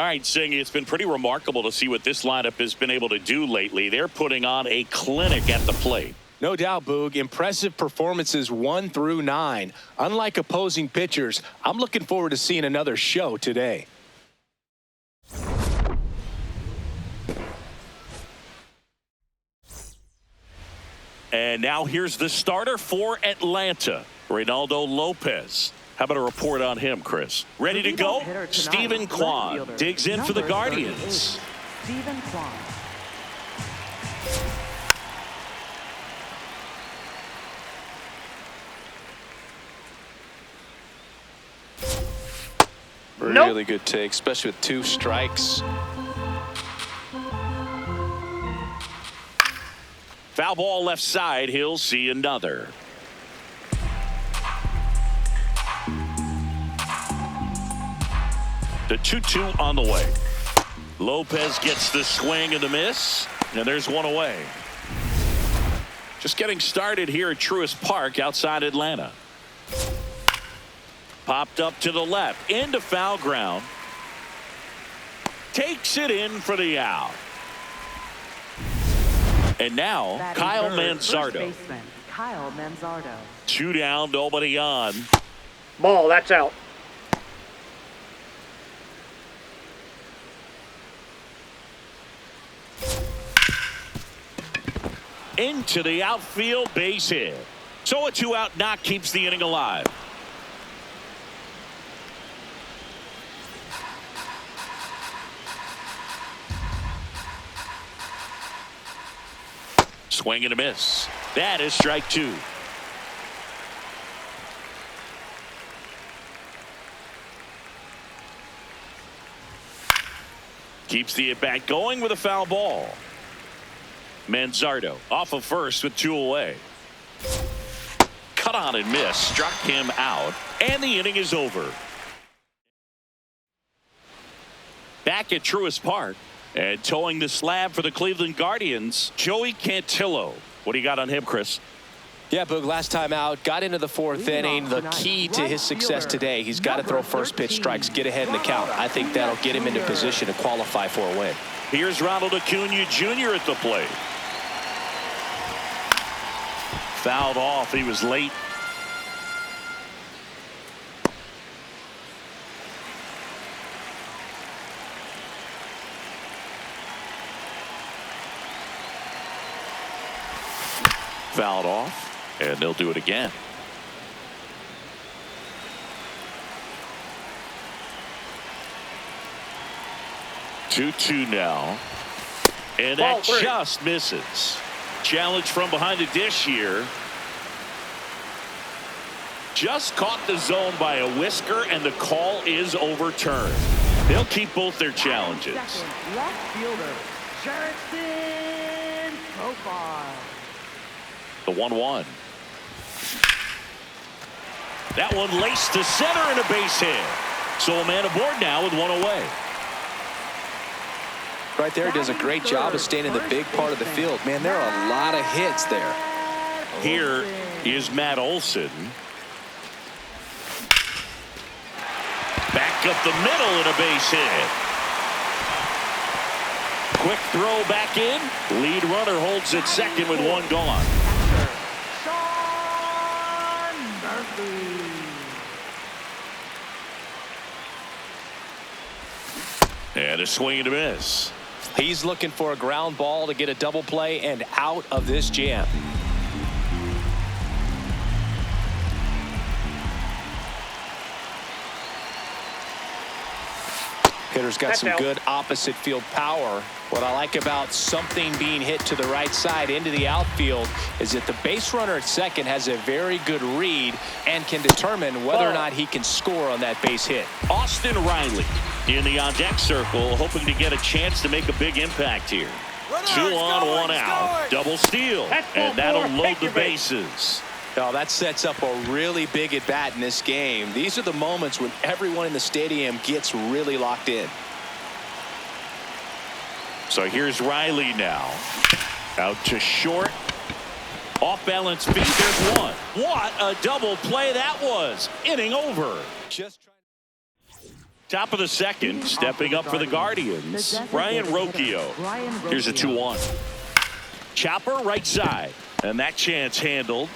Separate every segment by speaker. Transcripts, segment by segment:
Speaker 1: All right, Singh, it's been pretty remarkable to see what this lineup has been able to do lately. They're putting on a clinic at the plate.
Speaker 2: No doubt, Boog. Impressive performances 1 through 9. Unlike opposing pitchers, I'm looking forward to seeing another show today.
Speaker 1: And now here's the starter for Atlanta, Reynaldo López. How about a report on him, Chris? Ready to go? Stephen Kwan digs in for the Guardians.
Speaker 3: Stephen Kwan.
Speaker 2: Really good take, especially with 2 strikes.
Speaker 1: Foul ball left side. He'll see another. The 2-2 on the way. López gets the swing and the miss, and there's one away. Just getting started here at Truist Park outside Atlanta. Popped up to the left into foul ground. Takes it in for the out. And now Kyle Manzardo.
Speaker 3: Kyle Manzardo.
Speaker 1: 2 down, nobody on.
Speaker 4: Ball, that's out.
Speaker 1: Into the outfield, base hit. So a 2-out knock keeps the inning alive. Swing and a miss. That is strike 2. Keeps the at-bat going with a foul ball. Manzardo off of first with 2 away. Cut on and miss. Struck him out. And the inning is over. Back at Truist Park. And towing the slab for the Cleveland Guardians, Joey Cantillo. What do you got on him, Chris?
Speaker 2: Yeah, Boog, last time out, got into the 4th inning. The key to his success today, he's got to throw first pitch strikes, get ahead in the count. I think that'll get him into position to qualify for a win.
Speaker 1: Here's Reynaldo Acuña Jr. at the plate. Fouled off. He was late. Fouled off, and they'll do it again. Two now, and that just misses. Challenge from behind the dish here. Just caught the zone by a whisker, and the call is overturned. They'll keep both their challenges.
Speaker 3: Left fielder, Jurickson Profar.
Speaker 1: The 1-1. That one laced to center and a base hit. So a man aboard now with 1 away.
Speaker 2: Right there, does a great job of staying in the big part of the field. Man, there are a lot of hits there.
Speaker 1: Here is Matt Olson. Back up the middle and a base hit. Quick throw back in. Lead runner holds at second with 1 gone. And a swing and a miss.
Speaker 2: He's looking for a ground ball to get a double play and out of this jam. Hitter's got some good opposite field power. What I like about something being hit to the right side into the outfield is that the base runner at second has a very good read and can determine whether or not he can score on that base hit.
Speaker 1: Austin Riley in the on-deck circle, hoping to get a chance to make a big impact here. 2 on, 1 out. Double steal. And that'll load the bases.
Speaker 2: Oh, that sets up a really big at-bat in this game. These are the moments when everyone in the stadium gets really locked in.
Speaker 1: So here's Riley now. Out to short. Off balance feet. There's 1. What a double play that was. Inning over. Top of the second, stepping up for the Guardians, Ryan Rocchio. Here's a 2-1. Chopper right side, and that chance handled.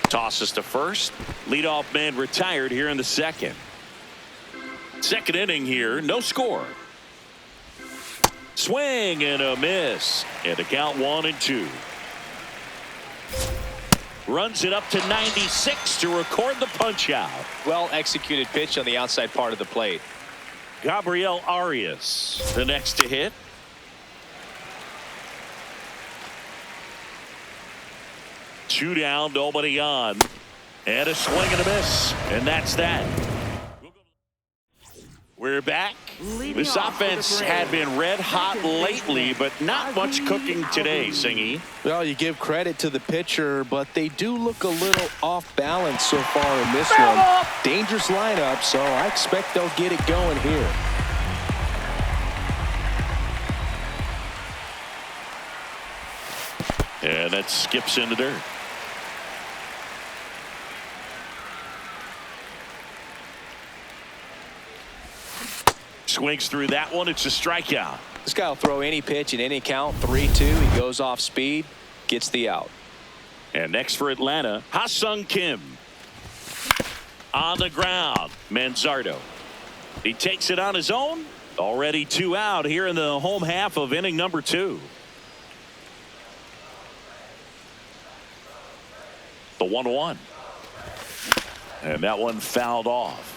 Speaker 1: Tosses to first. Leadoff man retired here in the second. Second inning here, no score. Swing and a miss, and the count 1-2. Runs it up to 96 to record the punch out.
Speaker 2: Well executed pitch on the outside part of the plate.
Speaker 1: Gabriel Arias, the next to hit. Two down, nobody on. And a swing and a miss. And that's that. We're back. This offense had been red hot lately, but not much cooking today, Singy.
Speaker 5: Well, you give credit to the pitcher, but they do look a little off balance so far in this one. Dangerous lineup, so I expect they'll get it going here.
Speaker 1: And that skips into dirt. Swings through that one. It's a strikeout.
Speaker 2: This guy will throw any pitch in any count. 3-2. He goes off speed, gets the out.
Speaker 1: And next for Atlanta, Ha-Sung Kim. On the ground, Manzardo. He takes it on his own. Already 2 out here in the home half of inning number 2. The 1-1. And that one fouled off.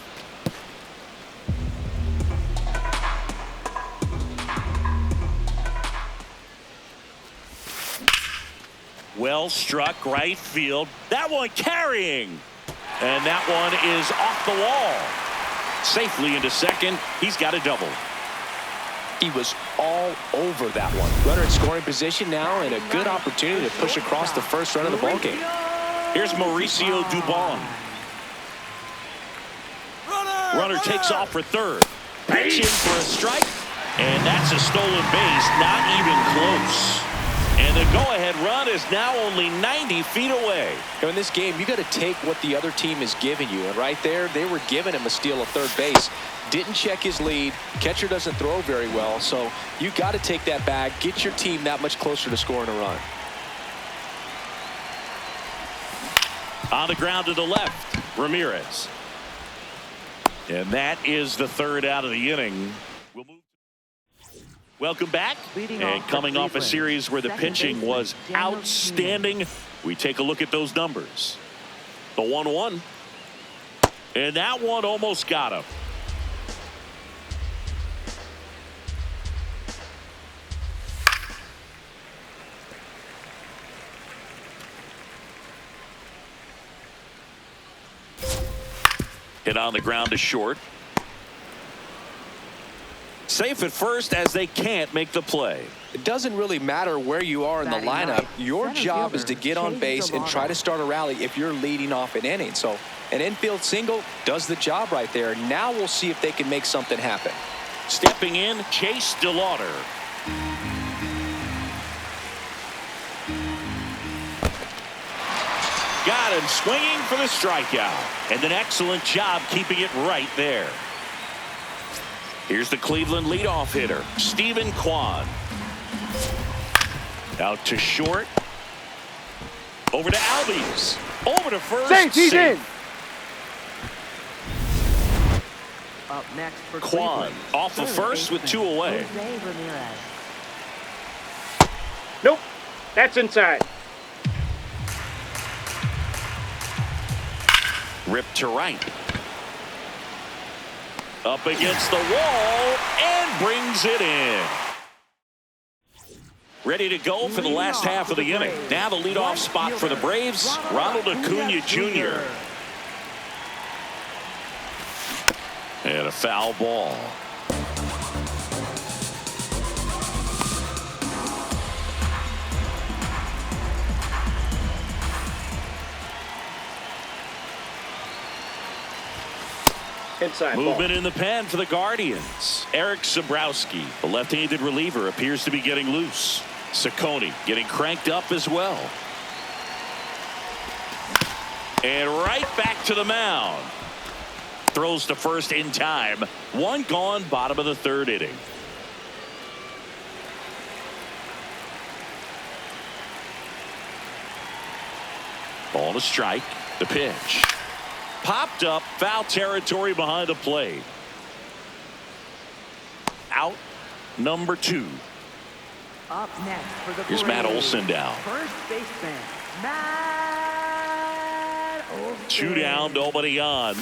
Speaker 1: Well struck right field. That one carrying. And that one is off the wall. Safely into second. He's got a double.
Speaker 2: He was all over that one. Runner in scoring position now, and a good opportunity to push across the first run of the ballgame.
Speaker 1: Here's Mauricio Dubon. Runner takes off for third. Pitch in for a strike. And that's a stolen base. Not even close. And the go-ahead run is now only 90 feet away.
Speaker 2: In this game, you got to take what the other team is giving you. And right there, they were giving him a steal of third base. Didn't check his lead. Catcher doesn't throw very well. So you got to take that bag, get your team that much closer to scoring a run.
Speaker 1: On the ground to the left, Ramirez. And that is the third out of the inning. We'll move. Welcome back. And coming off a series where the pitching was outstanding, we take a look at those numbers. The 1-1. And that one almost got him. Hit on the ground to short. Safe at first as they can't make the play.
Speaker 2: It doesn't really matter where you are in the lineup. Your job is to get on base and try to start a rally if you're leading off an inning. So an infield single does the job right there. Now we'll see if they can make something happen.
Speaker 1: Stepping in, Chase DeLauder. Got him swinging for the strikeout. And an excellent job keeping it right there. Here's the Cleveland leadoff hitter, Stephen Kwan. Out to short. Over to Albies. Over to first.
Speaker 4: He's in.
Speaker 3: Up next for
Speaker 1: Kwan off of first with 2 away.
Speaker 4: Nope. That's inside.
Speaker 1: Ripped to right. Up against the wall and brings it in. Ready to go for the last half of the inning. Now the leadoff spot for the Braves, Reynaldo Acuña Jr. And a foul ball.
Speaker 4: Inside
Speaker 1: Movement
Speaker 4: ball.
Speaker 1: in the pen for the Guardians. Eric Sabrowski, the left-handed reliever, appears to be getting loose. Ciccone getting cranked up as well. And right back to the mound. throws to first in time. One gone, bottom of the third inning. Ball to strike. The pitch. Popped up. Foul territory behind the plate. Out number 2.
Speaker 3: Up next for the
Speaker 1: Here's Matt Olson down.
Speaker 3: First baseman, Matt Olson.
Speaker 1: 2 down, nobody on.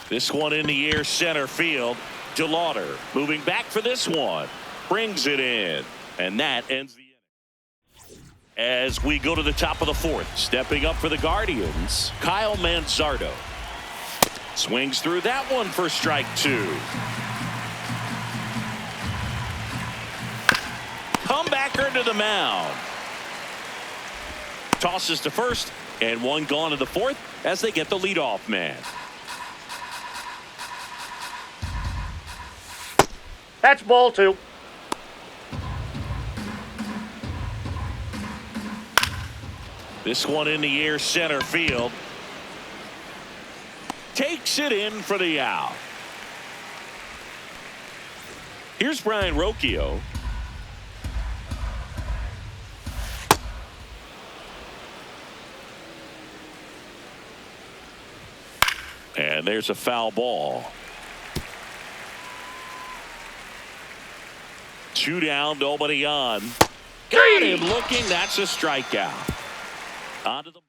Speaker 1: This one in the air, center field. DeLauder moving back for this one. Brings it in. And that ends the inning. As we go to the top of the 4th, stepping up for the Guardians, Kyle Manzardo. Swings through that one for strike 2. Comebacker to the mound. Tosses to first, and one gone to the 4th as they get the leadoff man.
Speaker 4: That's ball 2.
Speaker 1: This one in the air, center field. Takes it in for the out. Here's Brian Rocchio. And there's a foul ball. 2 down, nobody on. Got him looking. That's a strikeout. Onto the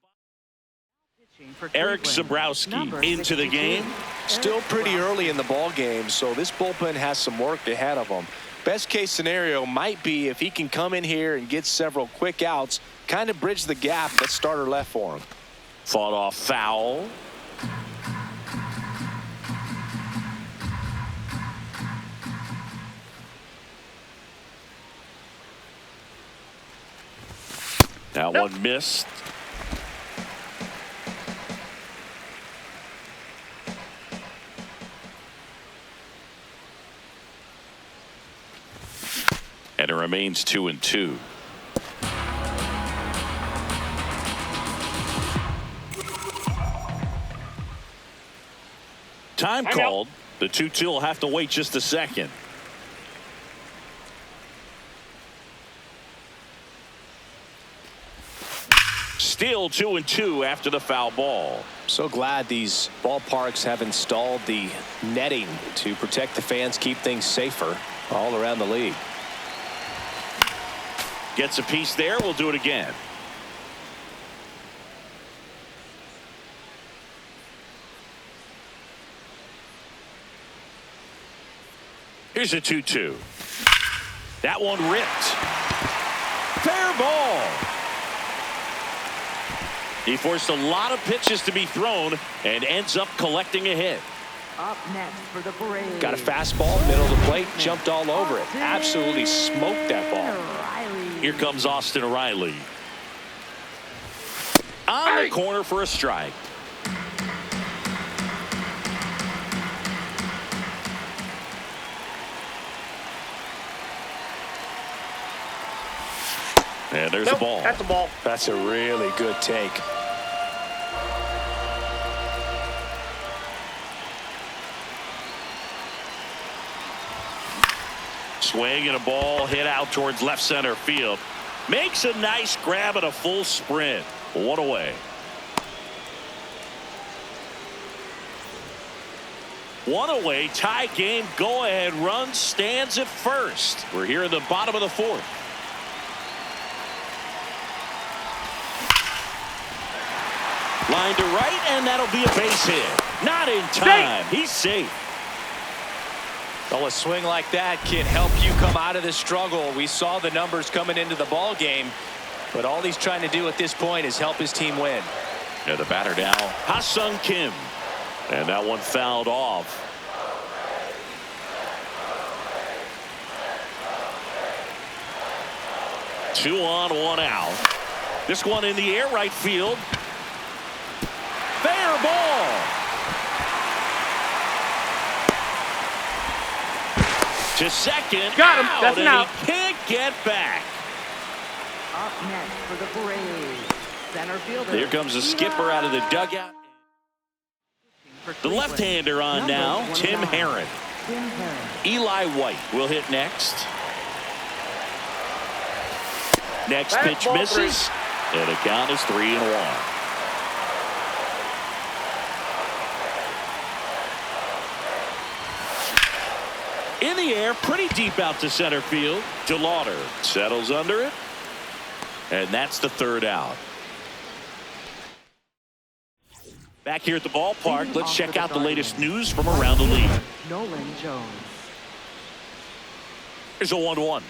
Speaker 1: Eric Zabrowski into the game.
Speaker 5: Still pretty early in the ball game, so this bullpen has some work ahead of them. Best case scenario might be if he can come in here and get several quick outs, kind of bridge the gap that starter left for him.
Speaker 1: Fought off foul. That one missed. And it remains 2-2. Time called. The 2-2 will have to wait just a second. Still 2-2 after the foul ball.
Speaker 2: So glad these ballparks have installed the netting to protect the fans, keep things safer all around the league.
Speaker 1: Gets a piece there. We'll do it again. Here's a 2-2. That one ripped. Fair ball. He forced a lot of pitches to be thrown and ends up collecting a hit.
Speaker 3: Up next for the Braves.
Speaker 2: Got a fastball, middle of the plate, jumped all over it. Absolutely smoked that ball.
Speaker 1: Here comes Austin Riley. On the corner for a strike. And there's the ball.
Speaker 4: That's a ball.
Speaker 2: That's a really good take.
Speaker 1: Swing and a ball hit out towards left center field. Makes a nice grab at a full sprint. 1 away. 1 away. Tie game. Go ahead run stands at first. We're here in the bottom of the 4th. Line to right, and that'll be a base hit. Not in time. He's safe.
Speaker 2: Well, a swing like that can help you come out of the struggle. We saw the numbers coming into the ball game, but all he's trying to do at this point is help his team win.
Speaker 1: Yeah, the batter now, Ha-Sung Kim. And that one fouled off. Two on, 1 out. This one in the air, right field. Fair ball. To second.
Speaker 4: Got him.
Speaker 1: Out,
Speaker 4: That's an
Speaker 1: and
Speaker 4: out.
Speaker 1: he can't get back.
Speaker 3: Up next for the Braves. Center fielder.
Speaker 1: Here comes the skipper out of the dugout. The left-hander on now, Tim Herron. Eli White will hit next. Next pitch misses, and the count is 3-1. In the air, pretty deep out to center field. DeLauder settles under it, and that's the third out. Back here at the ballpark, let's check out the latest news from around the league.
Speaker 3: Nolan Jones.
Speaker 1: Here's a 1-1.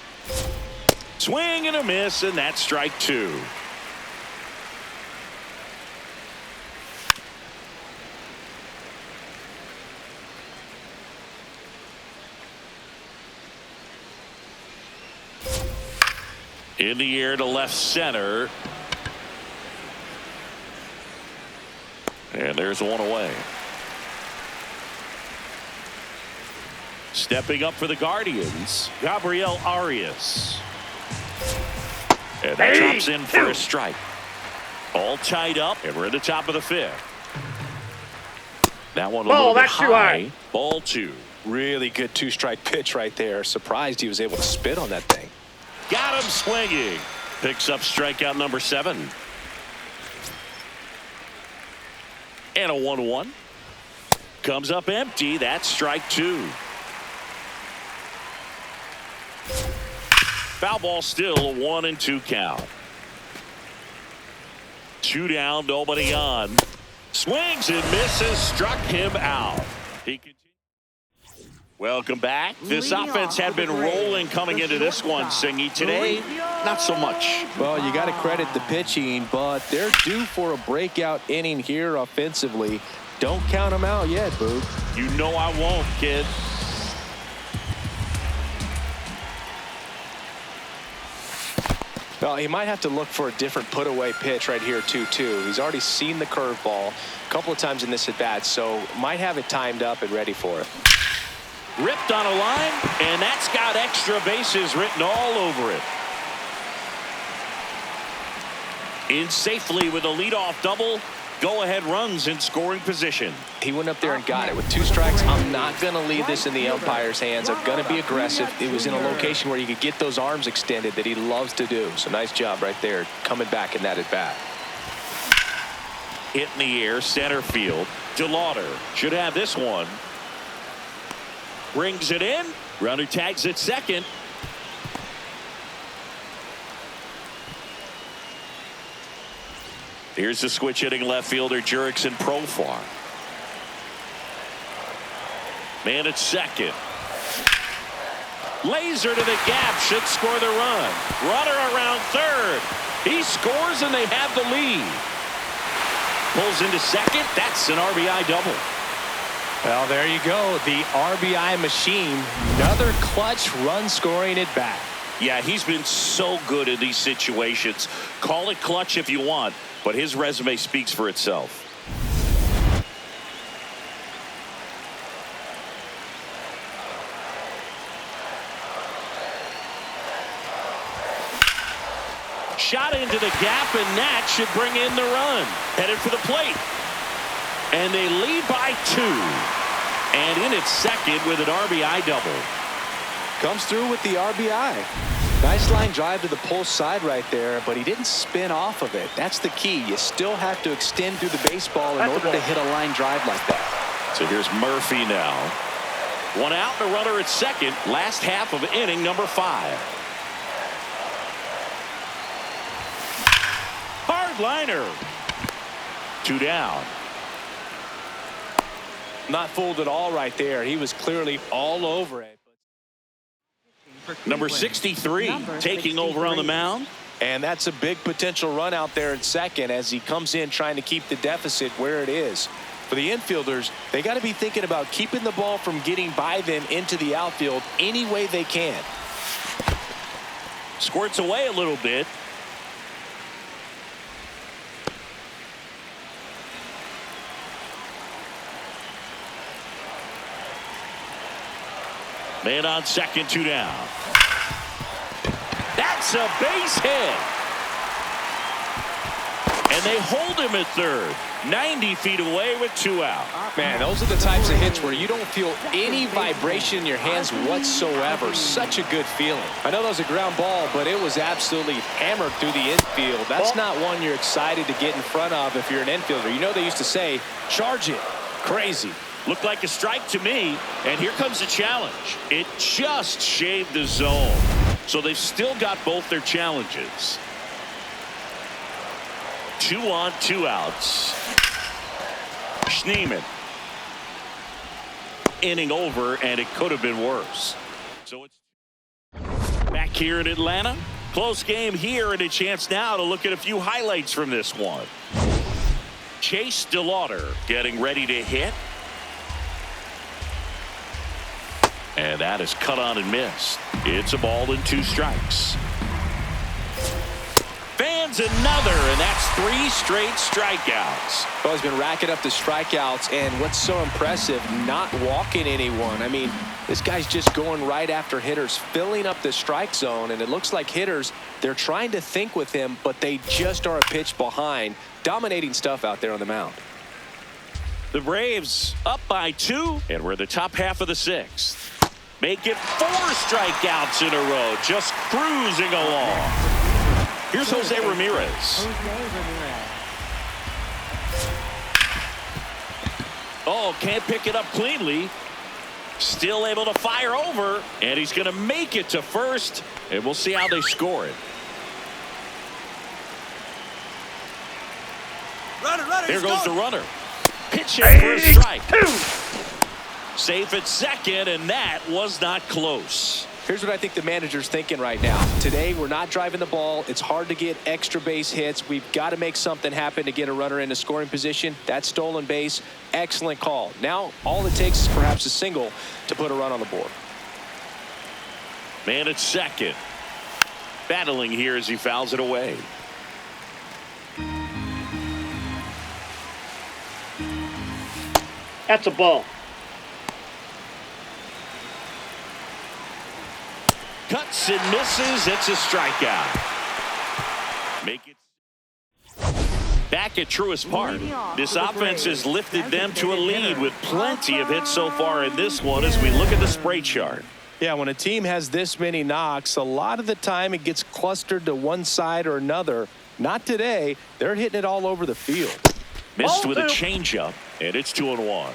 Speaker 1: Swing and a miss, and that's strike two. In the air to left center. And there's one away. Stepping up for the Guardians, Gabriel Arias. And that drops in for a strike. All tied up, and we're at the top of the fifth. That one a little bit high. Ball two.
Speaker 5: Really good two-strike pitch right there. Surprised he was able to spit on that thing.
Speaker 1: Got him swinging. Picks up strikeout number 7. And a 1-1. Comes up empty. That's strike two. Foul ball still, a 1-2 count. 2 down, nobody on. Swings and misses, struck him out. He continues. Welcome back. This offense had been rolling coming into this one, Singy. Today, not so much.
Speaker 5: Well, you got to credit the pitching, but they're due for a breakout inning here offensively. Don't count them out yet, Boog.
Speaker 1: You know I won't, kid.
Speaker 5: Well, he might have to look for a different put-away pitch right here, 2-2. He's already seen the curveball a couple of times in this at-bat, so might have it timed up and ready for it.
Speaker 1: Ripped on a line, and that's got extra bases written all over it. In safely with a leadoff double. Go-ahead runs in scoring position.
Speaker 5: He went up there and got it with 2 strikes. I'm not going to leave this in the umpire's hands. I'm going to be aggressive. It was in a location where you could get those arms extended that he loves to do. So nice job right there coming back in that at-bat.
Speaker 1: Hit in the air, center field. DeLauder should have this one. Brings it in. Runner tags at second. Here's the switch hitting left fielder Jurickson Profar. Man at second. Laser to the gap, should score the run. Runner around third. He scores and they have the lead. Pulls into second. That's an RBI double.
Speaker 5: Well, there you go. The RBI machine. Another clutch run scoring at bat.
Speaker 1: Yeah, he's been so good in these situations. Call it clutch if you want, but his resume speaks for itself. Shot into the gap, and that should bring in the run. Headed for the plate. And they lead by 2. And in at second with an RBI double.
Speaker 5: Comes through with the RBI. Nice line drive to the pull side right there, but he didn't spin off of it. That's the key. You still have to extend through the baseball in order to hit a line drive like that.
Speaker 1: So here's Murphy now. 1 out and a runner at second. Last half of inning number 5. Hard liner. 2 down.
Speaker 5: Not fooled at all right there. He was clearly all over it.
Speaker 1: Number 63 taking over on the mound.
Speaker 5: And that's a big potential run out there at second as he comes in trying to keep the deficit where it is. For the infielders, they got to be thinking about keeping the ball from getting by them into the outfield any way they can.
Speaker 1: Squirts away a little bit. Man on second, 2 down. That's a base hit. And they hold him at third. 90 feet away with 2 out.
Speaker 2: Man, those are the types of hits where you don't feel any vibration in your hands whatsoever. Such a good feeling. I know that was a ground ball, but it was absolutely hammered through the infield. That's not one you're excited to get in front of if you're an infielder. You know they used to say, charge it. Crazy.
Speaker 1: Looked like a strike to me, and here comes the challenge. It just shaved the zone. So they've still got both their challenges. 2 on, 2 outs. Schneemann. Inning over, and it could have been worse. So it's back here in Atlanta. Close game here, and a chance now to look at a few highlights from this one. Chase DeLauder getting ready to hit. And that is cut on and missed. It's a ball and 2 strikes. Fans another, and that's 3 straight strikeouts.
Speaker 2: Well, he's been racking up the strikeouts, and what's so impressive, not walking anyone. I mean, this guy's just going right after hitters, filling up the strike zone, and it looks like hitters, they're trying to think with him, but they just are a pitch behind. Dominating stuff out there on the mound.
Speaker 1: The Braves up by 2, and we're the top half of the 6th. Make it 4 strikeouts in a row, just cruising along. Here's Jose Ramirez. Oh, can't pick it up cleanly. Still able to fire over, and he's going to make it to first, and we'll see how they score it. There goes the runner. Pitch in for a strike. Safe at second, and that was not close.
Speaker 2: Here's what I think the manager's thinking right now. Today, we're not driving the ball. It's hard to get extra base hits. We've got to make something happen to get a runner into scoring position. That stolen base, excellent call. Now, all it takes is perhaps a single to put a run on the board.
Speaker 1: Man at second. Battling here as he fouls it away.
Speaker 4: That's a ball.
Speaker 1: Cuts and misses. It's a strikeout. Make it back at Truist Park. This offense has lifted them to a lead with plenty of hits so far in this one as we look at the spray chart.
Speaker 5: Yeah, when a team has this many knocks, a lot of the time it gets clustered to one side or another. Not today. They're hitting it all over the field.
Speaker 1: Missed with a changeup, and it's 2-1.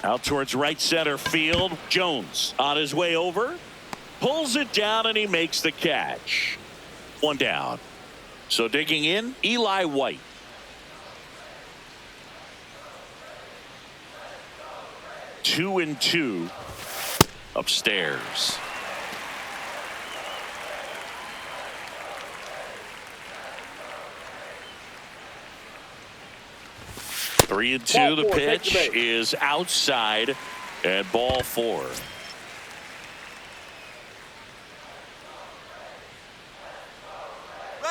Speaker 1: Out towards right center field. Jones on his way over. Pulls it down, and he makes the catch. 1 down. So digging in, Eli White. Two and 2 upstairs. Three and 2. The pitch is outside, and ball 4.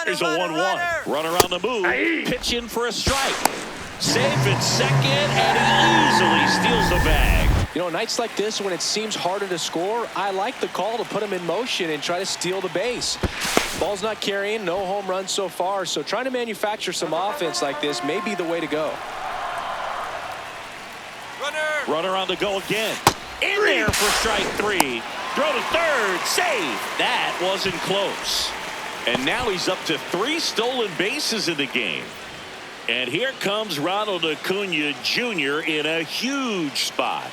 Speaker 1: There's a 1-1. Runner on the move. Pitch in for a strike. Safe at second, and he easily steals the bag.
Speaker 2: You know, nights like this when it seems harder to score, I like the call to put him in motion and try to steal the base. Ball's not carrying, no home runs so far, so trying to manufacture some offense like this may be the way to go.
Speaker 1: Runner on the go again. In there for strike 3. Throw to third. Save. That wasn't close. And now he's up to 3 stolen bases in the game. And here comes Reynaldo Acuña Jr. in a huge spot.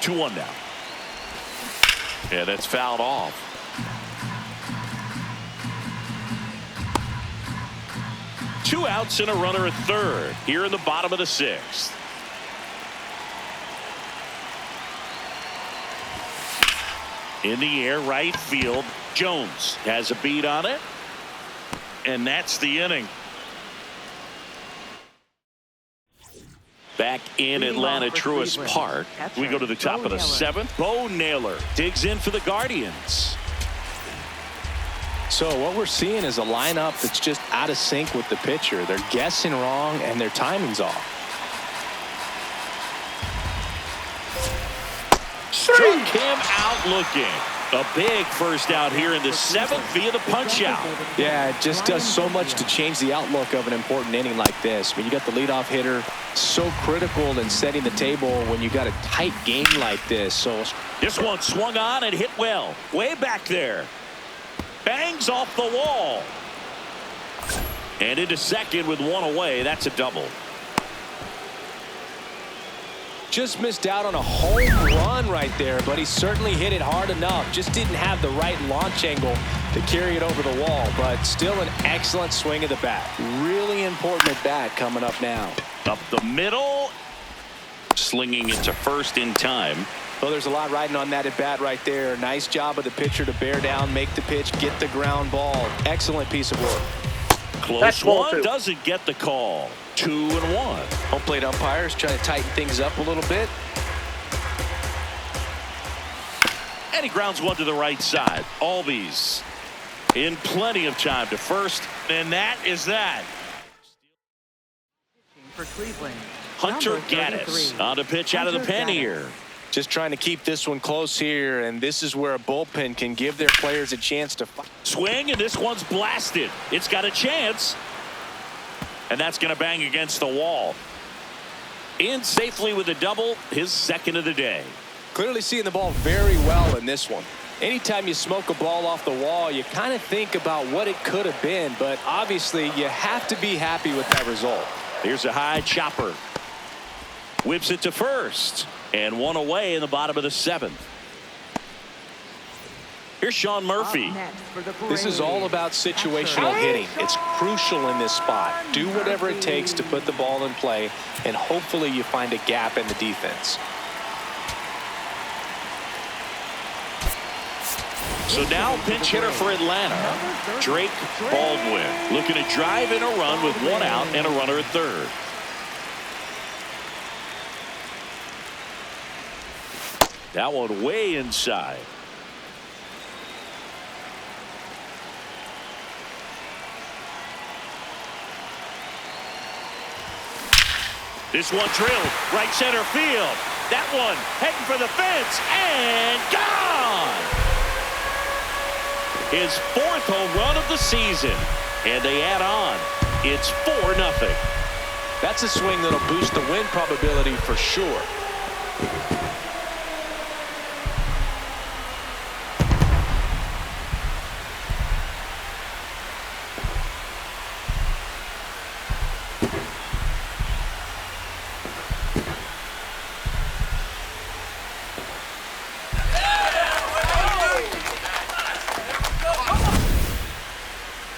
Speaker 1: 2-1 now. And that's fouled off. Two outs and a runner at third here in the bottom of the 6th. In the air, right field. Jones has a beat on it. And that's the inning. Back in Atlanta, Truist Park. We go to the top of the 7th. Bo Naylor digs in for the Guardians.
Speaker 2: So what we're seeing is a lineup that's just out of sync with the pitcher. They're guessing wrong, and their timing's off.
Speaker 1: Struck him out looking. A big first out here in the 7th via the punch out.
Speaker 2: Yeah, it just does so much to change the outlook of an important inning like this. When you got the leadoff hitter, so critical in setting the table when you got a tight game like this. So
Speaker 1: this one swung on and hit well. Way back there. Bangs off the wall. And into second with one away. That's a double.
Speaker 2: Just missed out on a home run right there, but he certainly hit it hard enough. Just didn't have the right launch angle to carry it over the wall, but still an excellent swing of the bat. Really important at bat coming up now.
Speaker 1: Up the middle. Slinging it to first in time.
Speaker 2: Well, there's a lot riding on that at bat right there. Nice job of the pitcher to bear down, make the pitch, get the ground ball. Excellent piece of work.
Speaker 1: Close one, doesn't get the call. 2-1.
Speaker 2: Home plate umpires trying to tighten things up a little bit.
Speaker 1: And he grounds one to the right side. Albies in plenty of time to first, and that is that.
Speaker 3: For Cleveland,
Speaker 1: Hunter Gaddis on the pitch out of the pen here.
Speaker 2: Just trying to keep this one close here, and this is where a bullpen can give their players a chance to fight.
Speaker 1: Swing, and this one's blasted. It's got a chance. And that's going to bang against the wall. In safely with a double, his second of the day.
Speaker 2: Clearly seeing the ball very well in this one. Anytime you smoke a ball off the wall, you kind of think about what it could have been, but obviously you have to be happy with that result.
Speaker 1: Here's a high chopper. Whips it to first. And one away in the bottom of the 7th. Here's Sean Murphy.
Speaker 2: This is all about situational hitting. It's crucial in this spot. Do whatever it takes to put the ball in play, and hopefully you find a gap in the defense.
Speaker 1: So now pinch hitter for Atlanta, Drake Baldwin, looking to drive in a run with one out and a runner at third. That one way inside. This one drilled right center field. That one heading for the fence and gone. His 4th home run of the season, and they add on. It's 4-0.
Speaker 2: That's a swing that'll boost the win probability for sure.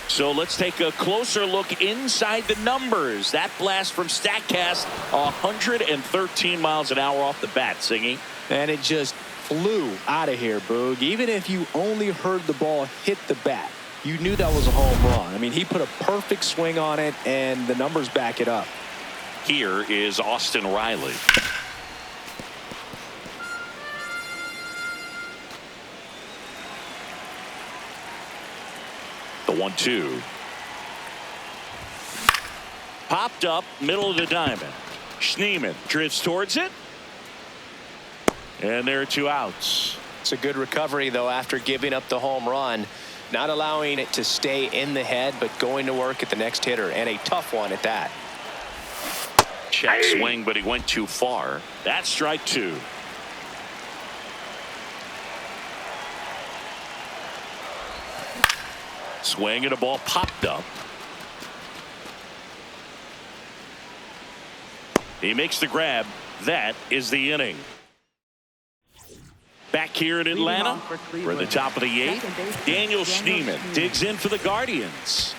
Speaker 1: So let's take a closer look inside the numbers. That blast from StatCast, 113 miles an hour off the bat, Singy.
Speaker 2: And it just flew out of here, Boog. Even if you only heard the ball hit the bat, you knew that was a home run. I mean, he put a perfect swing on it, and the numbers back it up.
Speaker 1: Here is Austin Riley. The 1-2. Popped up, middle of the diamond. Schneemann drifts towards it. And there are 2 outs.
Speaker 2: It's a good recovery, though, after giving up the home run. Not allowing it to stay in the head, but going to work at the next hitter. And a tough one at that.
Speaker 1: Check swing, but he went too far. That's strike 2. Swing and a ball popped up. He makes the grab. That is the inning. Back here in Atlanta, we're at the top of the 8th. Daniel Schneemann digs in for the Guardians.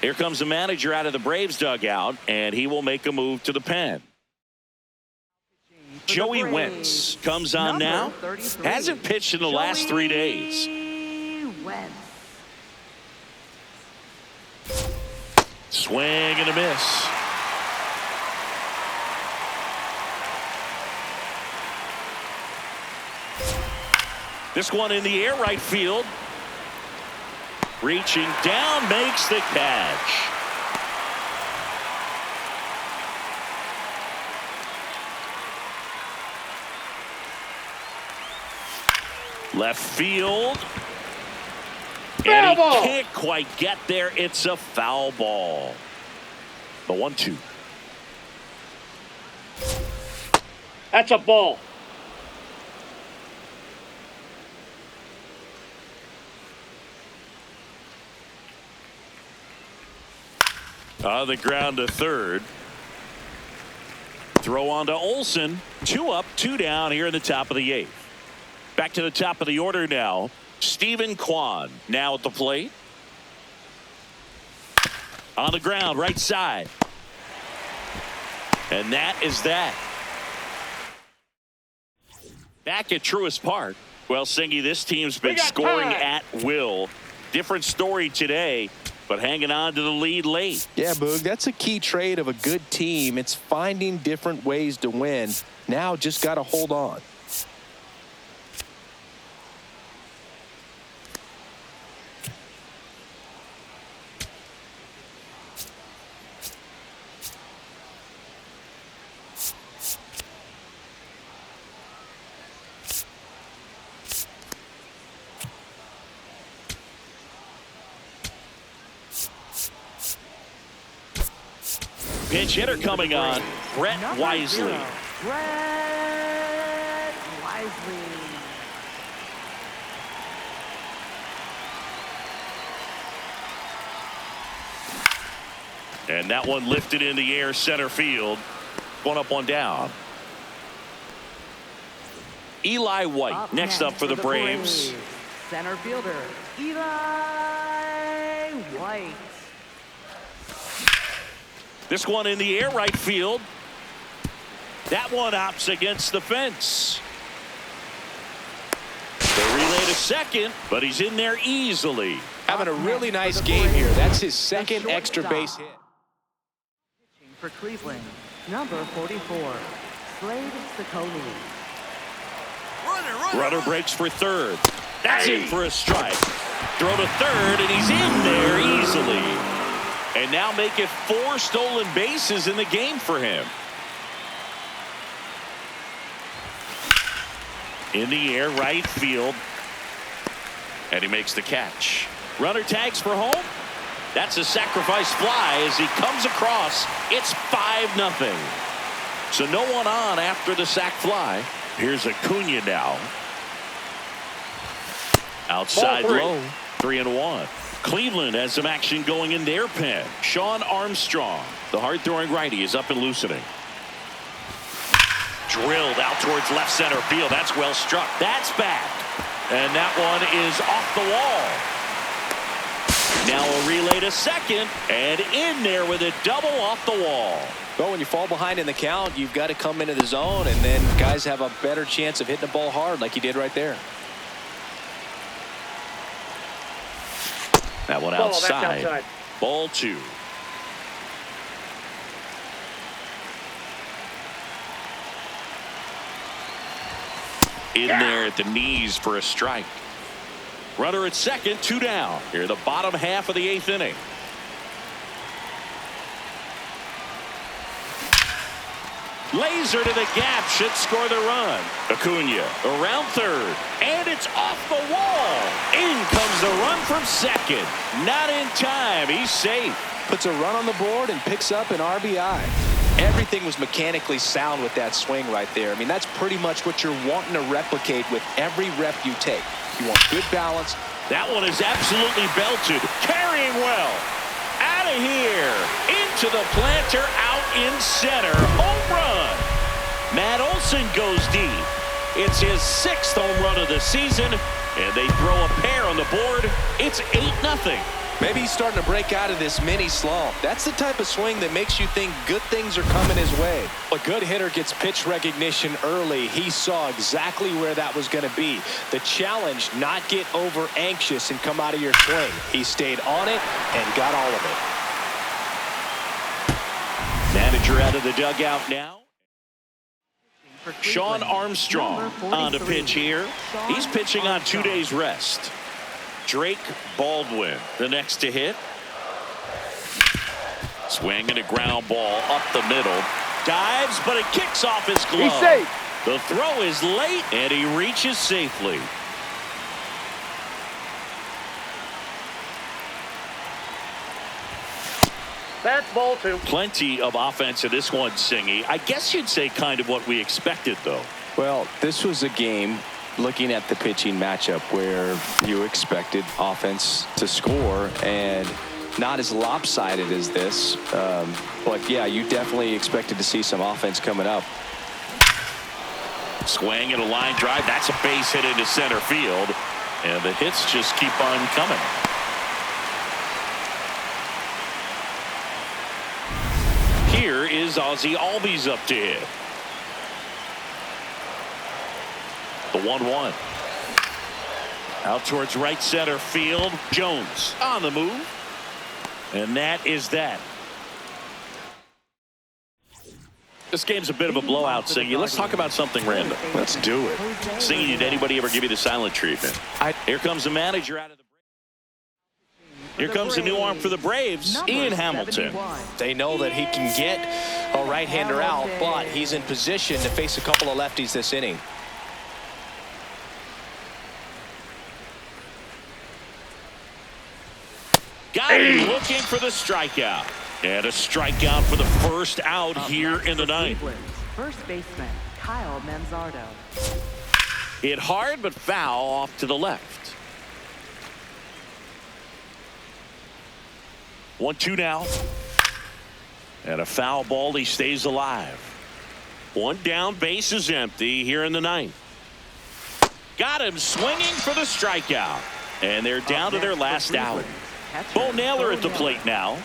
Speaker 1: Here comes the manager out of the Braves dugout, and he will make a move to the pen. Joey Wentz comes on now. Hasn't pitched in the last 3 days. Swing and a miss. This one in the air right field. Reaching down, makes the catch. Left field.
Speaker 4: Foul
Speaker 1: And he
Speaker 4: ball.
Speaker 1: can't quite get there. It's a foul ball. The 1-2.
Speaker 4: That's a ball.
Speaker 1: On the ground to third. Throw on to Olson. 2 up, 2 down here in the top of the 8th. Back to the top of the order now. Steven Kwan now at the plate. On the ground, right side. And that is that. Back at Truist Park. Well, Singy, this team's been scoring at will. Different story today, but hanging on to the lead late.
Speaker 5: Yeah, Boog, that's a key trait of a good team. It's finding different ways to win. Now just got to hold on.
Speaker 1: Pinch hitter coming on, Brett
Speaker 3: Number
Speaker 1: Wisely.
Speaker 3: 0, Brett Wisely.
Speaker 1: And that one lifted in the air, center field. 1 up, 1 down. Eli White next up for the Braves.
Speaker 3: Center fielder, Eli White.
Speaker 1: This one in the air, right field. That one hops against the fence. They relay to second, but he's in there easily.
Speaker 5: Having a really nice game here. That's his second extra base hit.
Speaker 3: Pitching for Cleveland, number 44, Slade Ciccone.
Speaker 1: Runner breaks for third. That's in for a strike. Throw to third, and he's in there easily. And now make it 4 stolen bases in the game for him. In the air, right field. And he makes the catch. Runner tags for home. That's a sacrifice fly as he comes across. It's 5-0. So no one on after the sac fly. Here's Acuña now. Outside low. 3-1. Cleveland has some action going in their pen. Shawn Armstrong, the hard-throwing righty, is up and loosening. Drilled out towards left center field. That's well struck. That's back. And that one is off the wall. Now a relay to second. And in there with a double off the wall.
Speaker 2: Well, when you fall behind in the count, you've got to come into the zone, and then guys have a better chance of hitting the ball hard like he did right there.
Speaker 1: That one
Speaker 4: Ball,
Speaker 1: outside.
Speaker 4: that's outside.
Speaker 1: Ball 2. In there at the knees for a strike. Runner at second, 2 down. Here the bottom half of the 8th inning. Laser to the gap, should score the run. Acuña around third, and it's off the wall. In comes the run from second. Not in time. He's safe.
Speaker 5: Puts a run on the board and picks up an RBI. Everything was mechanically sound with that swing right there. I mean, that's pretty much what you're wanting to replicate with every rep you take. You want good balance.
Speaker 1: That one is absolutely belted. Carrying well. Out of here. Into the planter, out in center. Home run. Matt Olson goes deep. It's his 6th home run of the season, and they throw a pair on the board. It's 8-0.
Speaker 5: Maybe he's starting to break out of this mini slump. That's the type of swing that makes you think good things are coming his way.
Speaker 2: A good hitter gets pitch recognition early. He saw exactly where that was going to be. The challenge, not get over anxious and come out of your swing. He stayed on it and got all of it.
Speaker 1: Manager out of the dugout now.
Speaker 3: For
Speaker 1: Shawn
Speaker 3: Cleveland,
Speaker 1: Armstrong
Speaker 3: number
Speaker 1: on to
Speaker 3: 43,
Speaker 1: pitch here.
Speaker 3: Shawn
Speaker 1: He's pitching on 2
Speaker 3: Armstrong.
Speaker 1: days rest. Drake Baldwin, the next to hit. Swinging a ground ball up the middle. Dives, but it kicks off his glove.
Speaker 4: He's safe.
Speaker 1: The throw is late, and he reaches safely.
Speaker 4: That's ball 2.
Speaker 1: Plenty of offense in this one, Singy. I guess you'd say kind of what we expected, though.
Speaker 2: Well, this was a game, looking at the pitching matchup, where you expected offense to score, and not as lopsided as this. But, yeah, you definitely expected to see some offense coming up.
Speaker 1: Swing and a line drive. That's a base hit into center field. And the hits just keep on coming. Here is Ozzie Albies up to hit. The 1-1. Out towards right center field. Jones on the move. And that is that. This game's a bit of a blowout, Singy. Let's talk about something random.
Speaker 5: Let's do it.
Speaker 1: Singy, did anybody ever give you the silent treatment? Here comes the manager out of the break. Here comes the new arm for the Braves, Ian Hamilton.
Speaker 5: They know that he can get a right-hander out, but he's in position to face a couple of lefties this inning.
Speaker 1: Got him looking for the strikeout. And a strikeout for the first out here in the ninth.
Speaker 3: First baseman Kyle Manzardo.
Speaker 1: Hit hard but foul off to the left. 1-2 now. And a foul ball. He stays alive. One down, base is empty here in the ninth. Got him swinging for the strikeout. And they're down to their last out. Bo Naylor at the plate now.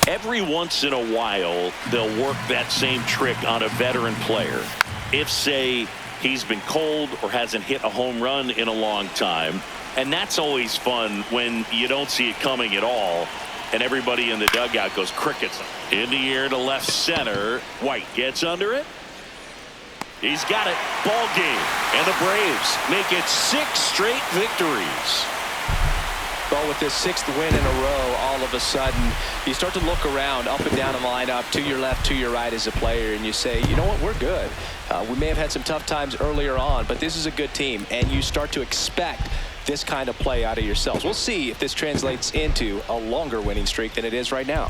Speaker 1: Every once in a while, they'll work that same trick on a veteran player. If, say, he's been cold or hasn't hit a home run in a long time. And that's always fun when you don't see it coming at all. And everybody in the dugout goes crickets. In the air to left center. White gets under it. He's got it. Ball game. And the Braves make it 6 straight victories.
Speaker 5: Well, with this 6th win in a row, all of a sudden, you start to look around, up and down the lineup, to your left, to your right as a player, and you say, you know what, we're good. We may have had some tough times earlier on, but this is a good team, and you start to expect this kind of play out of yourselves. We'll see if this translates into a longer winning streak than it is right now.